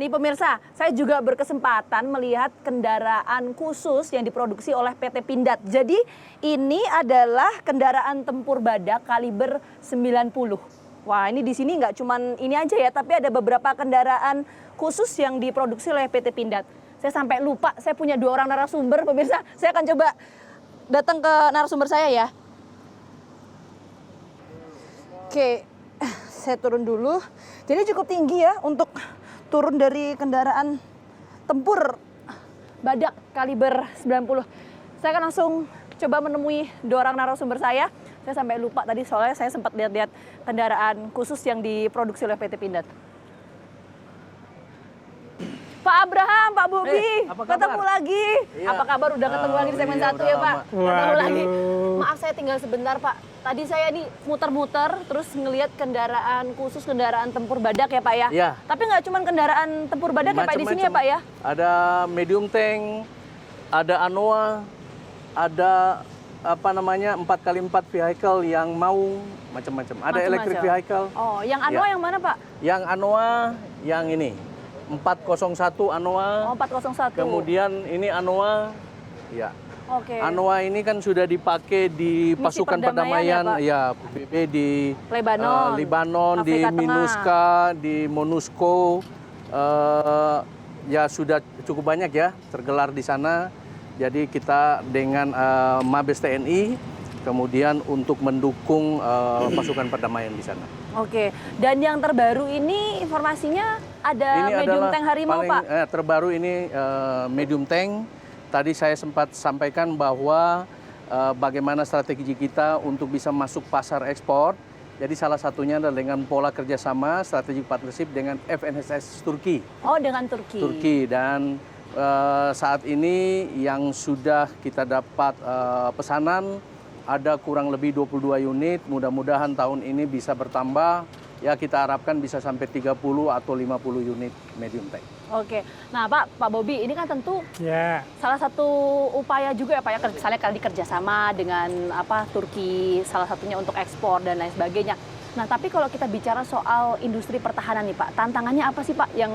nih pemirsa, saya juga berkesempatan melihat kendaraan khusus yang diproduksi oleh PT Pindad. Jadi ini adalah kendaraan tempur badak kaliber 90. Wah, ini di sini nggak cuman ini aja ya, tapi ada beberapa kendaraan khusus yang diproduksi oleh PT Pindad. Saya sampai lupa, saya punya 2 orang narasumber pemirsa. Saya akan coba datang ke narasumber saya ya. Oke, saya turun dulu. Jadi cukup tinggi ya untuk turun dari kendaraan tempur badak kaliber 90. Saya akan langsung coba menemui 2 orang narasumber saya. Saya sampai lupa tadi soalnya saya sempat lihat-lihat kendaraan khusus yang diproduksi oleh PT Pindad. Pak Abraham, Pak Bobi, ketemu lagi. Iya. Apa kabar? Udah ketemu lagi di segmen 1 ya Pak? Ketemu lagi. Maaf saya tinggal sebentar Pak. Tadi saya ini muter-muter terus ngelihat kendaraan khusus, kendaraan tempur badak ya Pak ya? Iya. Tapi nggak cuma kendaraan tempur badak ya Pak di sini ya Pak ya? Ada medium tank, ada Anoa, ada 4x4 vehicle yang mau macam-macam. Ada electric vehicle. Oh, yang Anoa yang mana Pak? Yang Anoa yang ini. 401 Anoa. Oh, 401. Kemudian ini Anoa, ya. Oke. Anoa ini kan sudah dipakai di Misi pasukan perdamaian, ya PBB di Lebanon, di MINUSCA, di MONUSCO, ya sudah cukup banyak ya tergelar di sana. Jadi kita dengan Mabes TNI, kemudian untuk mendukung pasukan perdamaian di sana. Oke, dan yang terbaru ini informasinya ada ini medium tank harimau Pak? Terbaru ini medium tank. Tadi saya sempat sampaikan bahwa bagaimana strategi kita untuk bisa masuk pasar ekspor. Jadi salah satunya adalah dengan pola kerjasama strategic partnership dengan FNSS Turki. Oh, dengan Turki. Turki, dan saat ini yang sudah kita dapat pesanan ada kurang lebih 22 unit, mudah-mudahan tahun ini bisa bertambah, ya kita harapkan bisa sampai 30 atau 50 unit medium tank. Oke, nah Pak Bobi, ini kan tentu salah satu upaya juga ya Pak ya, misalnya kali kerjasama dengan Turki, salah satunya untuk ekspor dan lain sebagainya. Nah tapi kalau kita bicara soal industri pertahanan nih Pak, tantangannya apa sih Pak yang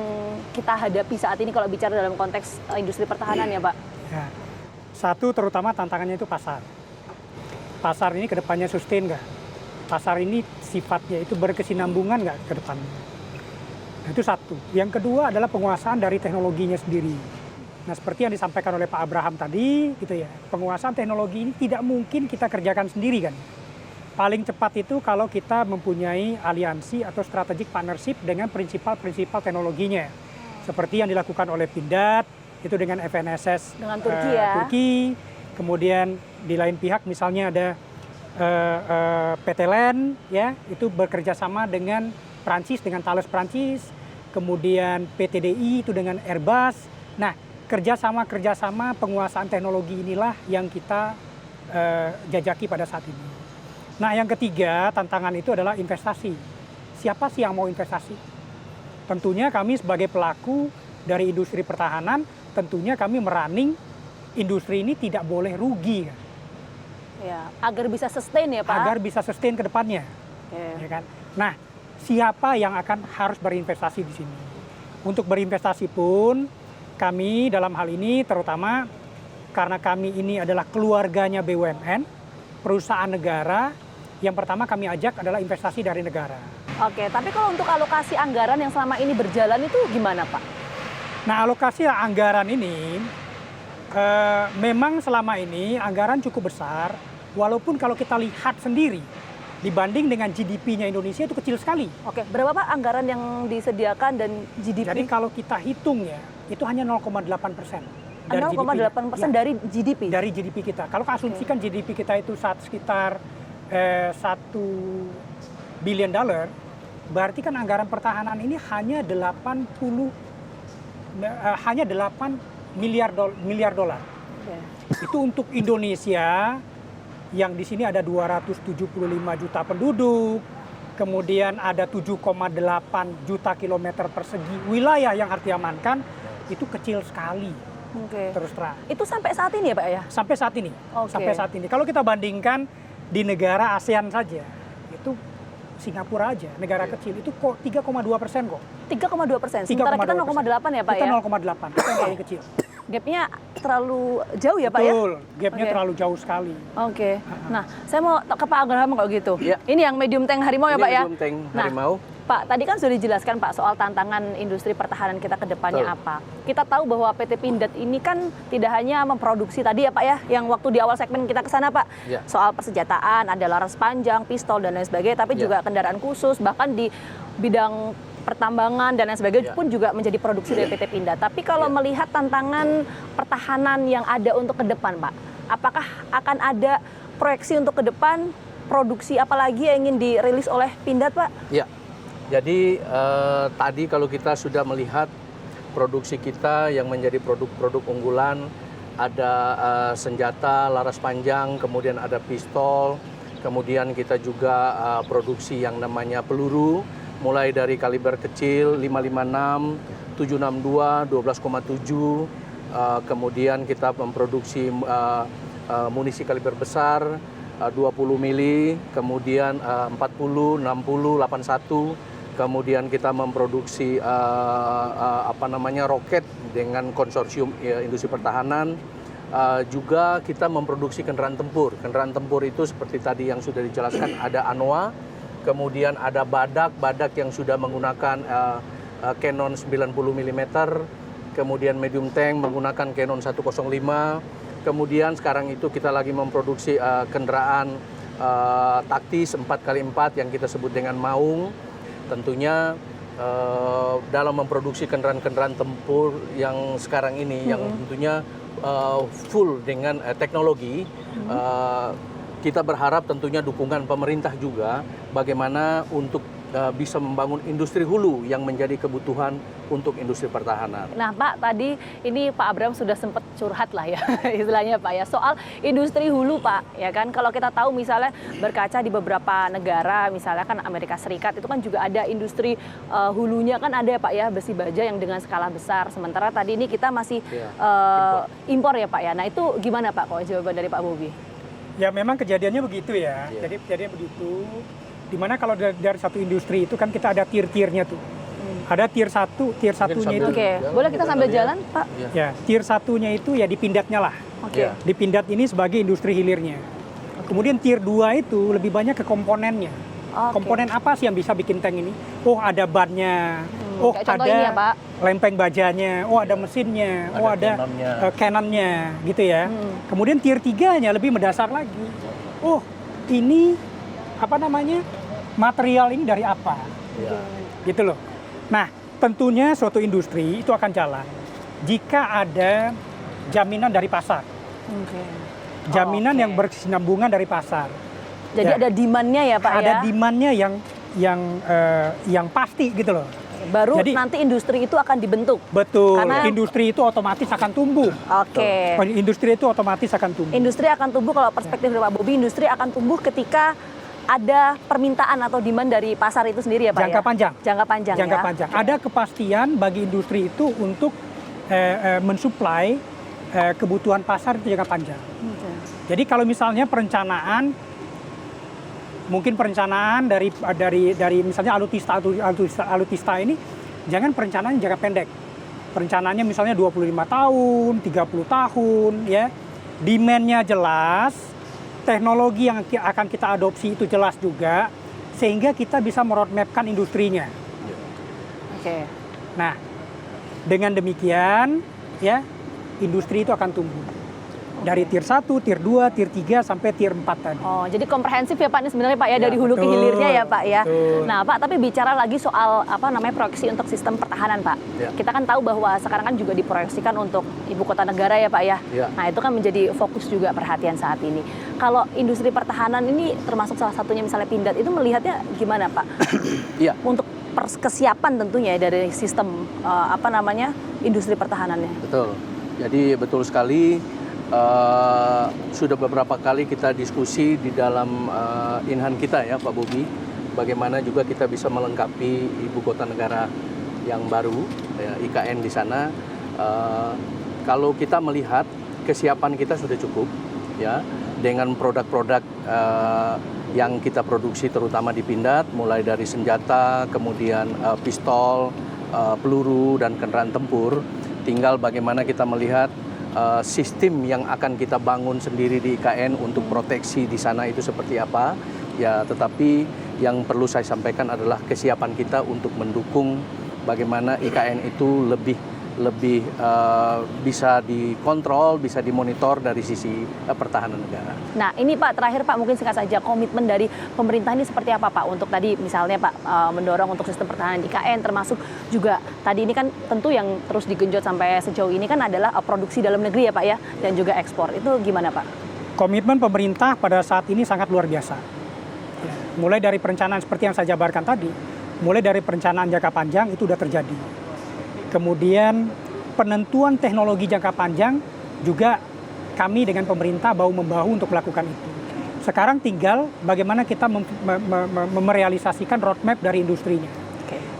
kita hadapi saat ini kalau bicara dalam konteks industri pertahanan ya Pak? Ya. Satu terutama tantangannya itu pasar. Pasar ini kedepannya sustain nggak? Pasar ini sifatnya itu berkesinambungan nggak ke depan? Nah, itu satu. Yang kedua adalah penguasaan dari teknologinya sendiri. Nah seperti yang disampaikan oleh Pak Abraham tadi, gitu ya. Penguasaan teknologi ini tidak mungkin kita kerjakan sendiri kan. Paling cepat itu kalau kita mempunyai aliansi atau strategic partnership dengan prinsipal-prinsipal teknologinya. Seperti yang dilakukan oleh Pindad, itu dengan FNSS dengan Turki ya. Turki. Kemudian di lain pihak misalnya ada PT LEN ya, itu bekerja sama dengan Prancis, dengan Thales Prancis, kemudian PTDI itu dengan Airbus. Nah, kerjasama penguasaan teknologi inilah yang kita jajaki pada saat ini. Nah, yang ketiga tantangan itu adalah investasi. Siapa sih yang mau investasi? Tentunya kami sebagai pelaku dari industri pertahanan, tentunya kami merunning industri ini tidak boleh rugi. Ya, agar bisa sustain ya Pak? Agar bisa sustain ke depannya. Ya kan? Nah, siapa yang harus berinvestasi di sini? Untuk berinvestasi pun, kami dalam hal ini terutama karena kami ini adalah keluarganya BUMN, perusahaan negara, yang pertama kami ajak adalah investasi dari negara. Oke, tapi kalau untuk alokasi anggaran yang selama ini berjalan itu gimana Pak? Nah, alokasi anggaran ini memang selama ini anggaran cukup besar, walaupun kalau kita lihat sendiri dibanding dengan GDP-nya Indonesia itu kecil sekali. Oke, berapa Pak anggaran yang disediakan dan GDP? Jadi kalau kita hitung ya, itu hanya 0,8%. 0,8% dari GDP? Dari GDP kita. Kalau asumsikan GDP kita itu sekitar $1 billion, berarti kan anggaran pertahanan ini hanya 8 miliar dolar. Itu untuk Indonesia yang di sini ada 275 juta penduduk, kemudian ada 7,8 juta kilometer persegi wilayah yang harus diamankan, itu kecil sekali. Terus terang. Itu sampai saat ini ya Pak ya? Sampai saat ini. Sampai saat ini. Kalau kita bandingkan di negara ASEAN saja, itu Singapura aja, negara kecil itu kok 3,2% kok. 3,2%. Sementara kita 0,8 ya Pak kita ya? 0,8, kita yang paling kecil. Gapnya terlalu jauh ya Pak ya? Betul, gapnya Oke. terlalu jauh sekali. Oke. Nah, saya mau ke Pak Abraham kalau gitu. Ya. Ini yang medium tank harimau ya Ini Pak ya? medium tank Nah, harimau. Pak, tadi kan sudah dijelaskan Pak soal tantangan industri pertahanan kita ke depannya Betul. apa. Kita tahu bahwa PT Pindad ini kan tidak hanya memproduksi tadi ya Pak ya, yang waktu di awal segmen kita ke sana Pak, Ya. soal persenjataan, ada laras panjang, pistol dan lain sebagainya, tapi Ya. juga kendaraan khusus, bahkan di bidang pertambangan dan lain sebagainya Ya. pun juga menjadi produksi dari PT Pindad. Tapi kalau Ya. melihat tantangan pertahanan yang ada untuk ke depan Pak, apakah akan ada proyeksi untuk ke depan produksi apalagi yang ingin dirilis oleh Pindad Pak? Ya, jadi tadi kalau kita sudah melihat produksi kita yang menjadi produk-produk unggulan, ada senjata laras panjang, kemudian ada pistol, kemudian kita juga produksi yang namanya peluru, mulai dari kaliber kecil 556, 762, 12,7, kemudian kita memproduksi munisi kaliber besar 20 mili, kemudian 40, 60, 81, kemudian kita memproduksi roket dengan konsorsium industri pertahanan. Juga kita memproduksi kendaraan tempur. Kendaraan tempur itu seperti tadi yang sudah dijelaskan, ada Anoa, kemudian ada badak yang sudah menggunakan Canon 90 mm, kemudian medium tank menggunakan Canon 105. Kemudian sekarang itu kita lagi memproduksi kendaraan taktis 4x4 yang kita sebut dengan Maung. Tentunya dalam memproduksi kendaraan-kendaraan tempur yang sekarang ini yang tentunya full dengan teknologi, kita berharap tentunya dukungan pemerintah juga bagaimana untuk bisa membangun industri hulu yang menjadi kebutuhan untuk industri pertahanan. Nah Pak, tadi ini Pak Abraham sudah sempat curhat lah ya istilahnya Pak ya, soal industri hulu Pak, ya kan. Kalau kita tahu misalnya berkaca di beberapa negara, misalnya kan Amerika Serikat itu kan juga ada industri hulunya kan ada ya Pak ya, besi baja yang dengan skala besar. Sementara tadi ini kita masih impor ya Pak ya. Nah itu gimana Pak kalau jawaban dari Pak Bobi? Ya memang kejadiannya begitu ya. Iya. Jadi kejadiannya begitu. Dimana kalau dari satu industri itu kan kita ada tier-tiernya tuh. Ada tier 1, tier satunya itu. Oke, boleh kita sambil jalan Pak? Ya, tier satunya itu ya di Pindadnya lah. Oke. Ya. Di Pindad ini sebagai industri hilirnya. Kemudian tier 2 itu lebih banyak ke komponennya. Oke. Komponen apa sih yang bisa bikin tank ini? Oh ada bannya, oh kayak contoh ada ini ya, Pak. lempeng bajanya, oh ada mesinnya, oh ada cannonnya. cannonnya gitu ya. Kemudian tier 3-nya lebih mendasar lagi. Oh ini apa namanya, material ini dari apa? Ya. Gitu loh. Nah tentunya suatu industri itu akan jalan jika ada jaminan dari pasar. Oke. Jaminan Oke. yang berkesinambungan dari pasar. Jadi Ya. ada demand-nya ya Pak Ada ya? demand-nya yang pasti gitu loh. Baru Jadi- nanti industri itu akan dibentuk. Betul. Karena- Industri itu otomatis akan tumbuh. Oke. Industri itu otomatis akan tumbuh. Industri akan tumbuh, kalau perspektif dari Pak Bobi, industri akan tumbuh ketika ada permintaan atau demand dari pasar itu sendiri ya Pak Jangka ya? panjang. Jangka panjang Jangka ya? panjang. Oke. Ada kepastian bagi industri itu untuk mensuplai kebutuhan pasar itu jangka panjang. Oke. Jadi kalau misalnya perencanaan, mungkin perencanaan dari misalnya alutista ini, jangan perencanaan jangka pendek. Perencanaannya misalnya 25 tahun, 30 tahun, ya. Demand-nya jelas, teknologi yang akan kita adopsi itu jelas juga, sehingga kita bisa meroadmap-kan industrinya. Oke. Nah, dengan demikian, ya, industri itu akan tumbuh. Dari tier 1, tier 2, tier 3, sampai tier 4 tadi. Oh, jadi komprehensif ya Pak ini sebenarnya Pak ya, Ya, dari hulu ke betul, hilirnya ya Pak ya. betul. Nah Pak, tapi bicara lagi soal proyeksi untuk sistem pertahanan Pak. Ya. Kita kan tahu bahwa sekarang kan juga diproyeksikan untuk ibu kota negara ya Pak ya. Ya. Nah itu kan menjadi fokus juga perhatian saat ini. Kalau industri pertahanan ini termasuk salah satunya misalnya Pindad, itu melihatnya gimana Pak? Iya. Untuk kesiapan tentunya ya dari sistem industri pertahanannya. Betul. Jadi betul sekali, sudah beberapa kali kita diskusi di dalam Inhan kita ya Pak Bobi, bagaimana juga kita bisa melengkapi ibu kota negara yang baru, ya, IKN di sana. Kalau kita melihat kesiapan kita sudah cukup, ya, dengan produk-produk yang kita produksi terutama di Pindad, mulai dari senjata, kemudian pistol, peluru, dan kendaraan tempur. Tinggal bagaimana kita melihat sistem yang akan kita bangun sendiri di IKN untuk proteksi di sana itu seperti apa. Ya, tetapi yang perlu saya sampaikan adalah kesiapan kita untuk mendukung bagaimana IKN itu lebih bisa dikontrol, bisa dimonitor dari sisi pertahanan negara. Nah ini Pak, terakhir Pak, mungkin singkat saja, komitmen dari pemerintah ini seperti apa Pak untuk tadi misalnya Pak mendorong untuk sistem pertahanan IKN, termasuk juga tadi ini kan tentu yang terus digenjot sampai sejauh ini kan adalah produksi dalam negeri ya Pak ya, dan juga ekspor. Itu gimana Pak? Komitmen pemerintah pada saat ini sangat luar biasa. Ya, mulai dari perencanaan seperti yang saya jabarkan tadi, mulai dari perencanaan jangka panjang itu sudah terjadi. Kemudian penentuan teknologi jangka panjang juga kami dengan pemerintah bahu-membahu untuk melakukan itu. Sekarang tinggal bagaimana kita merealisasikan roadmap dari industrinya.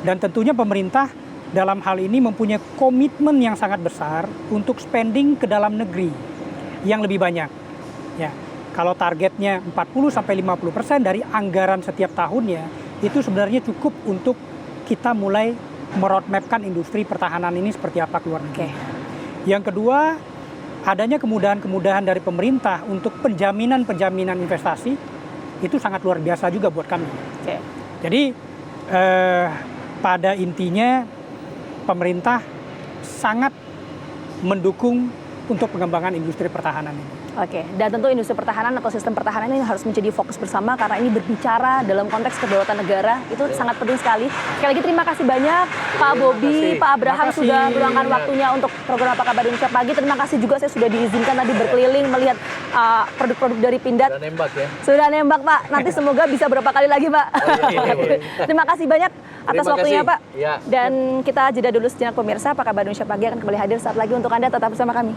Dan tentunya pemerintah dalam hal ini mempunyai komitmen yang sangat besar untuk spending ke dalam negeri yang lebih banyak. Ya, kalau targetnya 40-50% dari anggaran setiap tahunnya, itu sebenarnya cukup untuk kita mulai meroadmapkan industri pertahanan ini seperti apa ke luar negeri. Yang kedua, adanya kemudahan-kemudahan dari pemerintah untuk penjaminan investasi itu sangat luar biasa juga buat kami. Jadi pada intinya pemerintah sangat mendukung untuk pengembangan industri pertahanan ini. Dan tentu industri pertahanan atau sistem pertahanan ini harus menjadi fokus bersama karena ini berbicara dalam konteks kedaulatan negara, itu sangat penting sekali. Sekali lagi terima kasih banyak Pak Bobi, Pak Abraham sudah meluangkan waktunya untuk program Apa Kabar Indonesia Pagi. Terima kasih juga saya sudah diizinkan tadi berkeliling melihat produk-produk dari Pindad. Sudah nembak ya? Sudah nembak Pak, nanti semoga bisa berapa kali lagi Pak. Terima kasih banyak atas waktunya Pak. Dan kita jeda dulu sejenak pemirsa, Apa Kabar Indonesia Pagi akan kembali hadir saat lagi untuk Anda, tetap bersama kami.